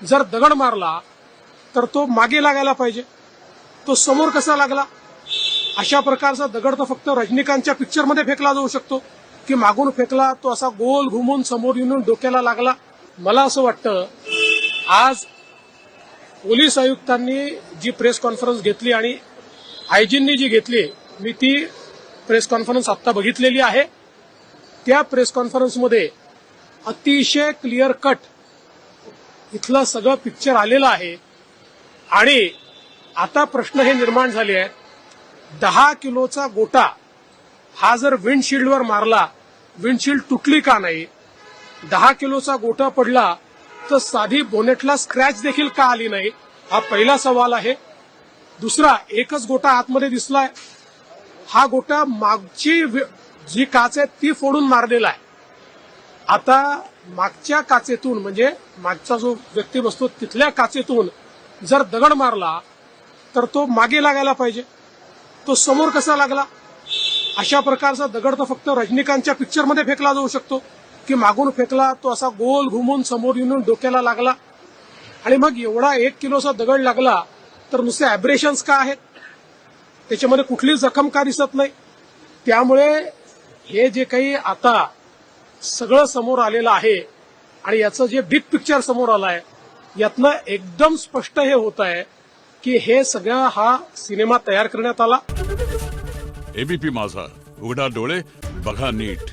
जर दगड मारला तर तो मागे लागायला पाहिजे, तो समोर कसा लागला? अशा प्रकारचा दगड तर फक्त रजनीकांतच्या पिक्चरमध्ये फेकला जाऊ शकतो की मागून फेकला, तो असा गोल घुमून समोर येऊन डोक्याला लागला. मला असं वाटतं आज पोलीस आयुक्तांनी जी प्रेस कॉन्फरन्स घेतली आणि आयजींनी जी घेतली, मी ती प्रेस कॉन्फरन्स आत्ता बघितलेली आहे. त्या प्रेस कॉन्फरन्समध्ये अतिशय क्लिअर कट इथलं सगळं पिक्चर आलेलं आहे. आणि आता प्रश्न हे निर्माण झाले आहेत, 10 किलोचा गोटा हा जर विंडशिल्डवर मारला, विंडशिल्ड तुटली का नाही? 10 किलोचा गोटा पडला तर साधी बोनेटला स्क्रॅच देखील का आली नाही? हा पहिला सवाल आहे. दुसरा, एकच गोटा आतमध्ये दिसलाय, हा गोटा मागची जी काच आहे ती फोडून मारलेला आहे. आता मागच्या काचेतून म्हणजे मागचा जो व्यक्ती बसतो तिथल्या काचेतून जर दगड मारला तर तो मागे लागायला पाहिजे, तो समोर कसा लागला? अशा प्रकारचा दगड तर फक्त रजनीकांतच्या पिक्चरमध्ये फेकला जाऊ शकतो की मागून फेकला, तो असा गोल घुमून समोर येऊन डोक्याला लागला. आणि मग एवढा 1 किलोचा दगड लागला तर नुसते ॲब्रेशन्स का आहेत? त्याच्यामध्ये कुठली जखम का दिसत नाही? त्यामुळे हे जे काही आता सगळं समोर आलेलं आहे आणि याचं जे बिग पिक्चर समोर आलं आहे, यातनं एकदम स्पष्ट हे होत आहे की हे सगळं हा सिनेमा तयार करण्यात आला. एबीपी माझा, उघडा डोळे बघा नीट.